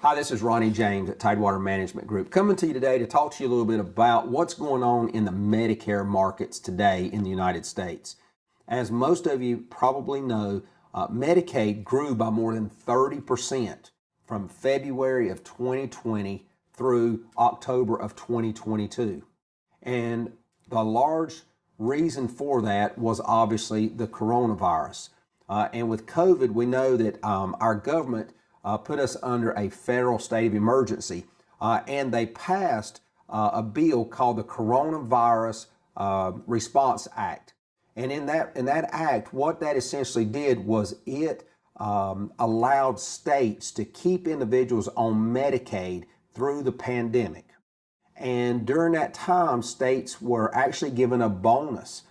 Hi, this is Ronnie James at Tidewater Management Group, coming to you today to talk to you a little bit about what's going on in the Medicare markets today in the United States. As most of you probably know, Medicaid grew by more than 30% from February of 2020 through October of 2022. And the large reason for that was obviously the coronavirus. And with COVID, we know that our government put us under a federal state of emergency, and they passed a bill called the Coronavirus Response Act. And in that act, what that essentially did was it allowed states to keep individuals on Medicaid through the pandemic. And during that time, states were actually given a bonus,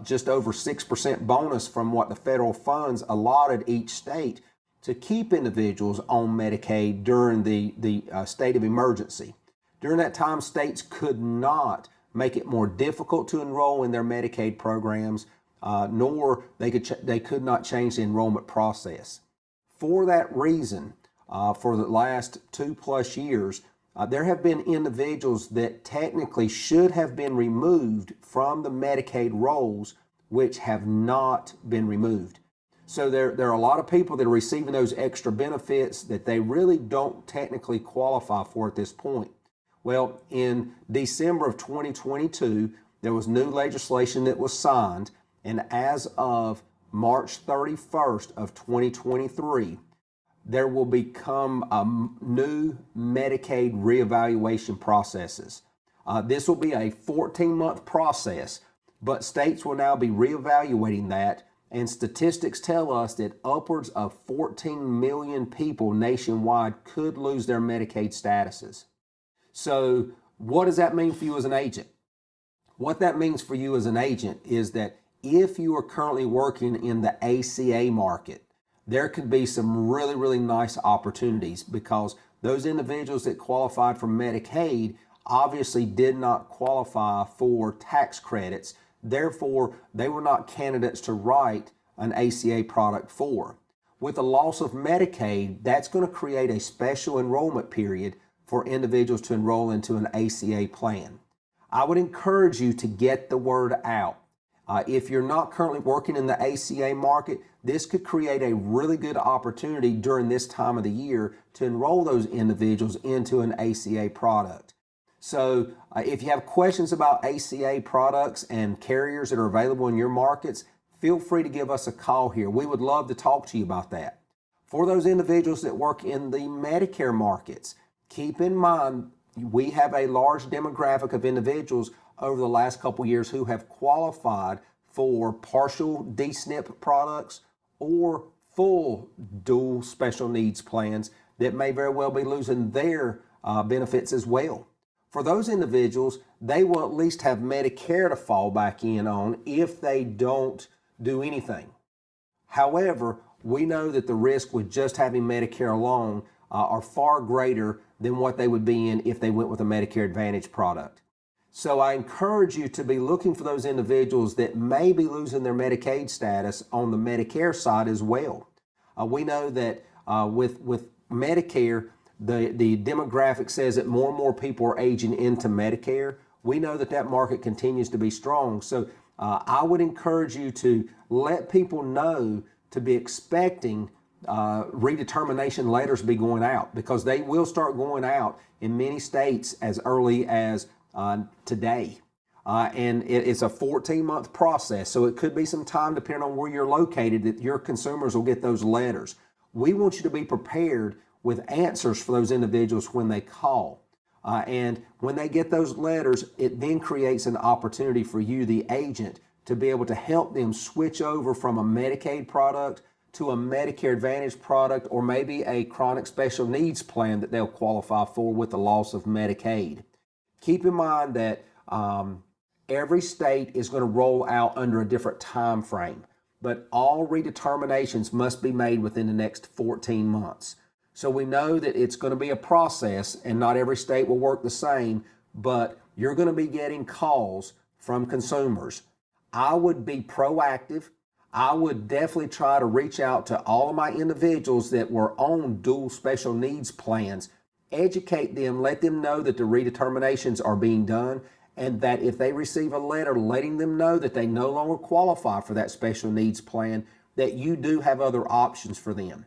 just over 6% bonus from what the federal funds allotted each state to keep individuals on Medicaid during the state of emergency. During that time, states could not make it more difficult to enroll in their Medicaid programs, nor they could not change the enrollment process. For that reason, for the last 2+ years, there have been individuals that technically should have been removed from the Medicaid rolls, which have not been removed. So there are a lot of people that are receiving those extra benefits that they really don't technically qualify for at this point. Well, in December of 2022, there was new legislation that was signed, and as of March 31st of 2023, there will become new Medicaid reevaluation processes. This will be a 14-month process, but states will now be reevaluating that. And statistics tell us that upwards of 14 million people nationwide could lose their Medicaid statuses. So what does that mean for you as an agent? What that means for you as an agent is that if you are currently working in the ACA market, there could be some really, really nice opportunities, because those individuals that qualified for Medicaid obviously did not qualify for tax credits. Therefore, they were not candidates to write an ACA product for. With the loss of Medicaid, that's going to create a special enrollment period for individuals to enroll into an ACA plan. I would encourage you to get the word out. If you're not currently working in the ACA market, this could create a really good opportunity during this time of the year to enroll those individuals into an ACA product. So if you have questions about ACA products and carriers that are available in your markets, feel free to give us a call here. We would love to talk to you about that. For those individuals that work in the Medicare markets, keep in mind we have a large demographic of individuals over the last couple years who have qualified for partial D-SNP products or full dual special needs plans that may very well be losing their benefits as well. For those individuals, they will at least have Medicare to fall back in on if they don't do anything. However, we know that the risk with just having Medicare alone are far greater than what they would be in if they went with a Medicare Advantage product. So I encourage you to be looking for those individuals that may be losing their Medicaid status on the Medicare side as well. We know that with Medicare, the demographic says that more and more people are aging into Medicare. We know that that market continues to be strong. So I would encourage you to let people know to be expecting redetermination letters be going out, because they will start going out in many states as early as today. And it's a 14-month process, so it could be some time, depending on where you're located, that your consumers will get those letters. We want you to be prepared with answers for those individuals when they call. And when they get those letters, it then creates an opportunity for you, the agent, to be able to help them switch over from a Medicaid product to a Medicare Advantage product, or maybe a chronic special needs plan that they'll qualify for with the loss of Medicaid. Keep in mind that every state is going to roll out under a different time frame, but all redeterminations must be made within the next 14 months. So we know that it's going to be a process, and not every state will work the same, but you're going to be getting calls from consumers. I would be proactive. I would definitely try to reach out to all of my individuals that were on dual special needs plans, educate them, let them know that the redeterminations are being done, and that if they receive a letter letting them know that they no longer qualify for that special needs plan, that you do have other options for them.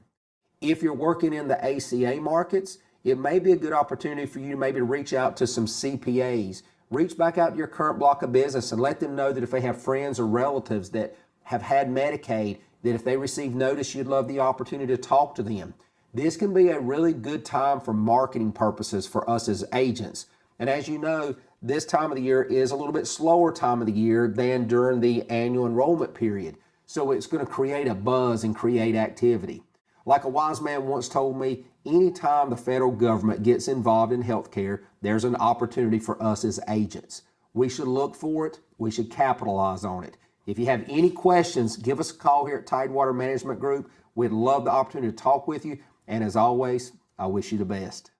If you're working in the ACA markets, it may be a good opportunity for you to maybe reach out to some CPAs. Reach back out to your current block of business and let them know that if they have friends or relatives that have had Medicaid, that if they receive notice, you'd love the opportunity to talk to them. This can be a really good time for marketing purposes for us as agents. And as you know, this time of the year is a little bit slower time of the year than during the annual enrollment period. So it's going to create a buzz and create activity. Like a wise man once told me, anytime the federal government gets involved in healthcare, there's an opportunity for us as agents. We should look for it. We should capitalize on it. If you have any questions, give us a call here at Tidewater Management Group. We'd love the opportunity to talk with you. And as always, I wish you the best.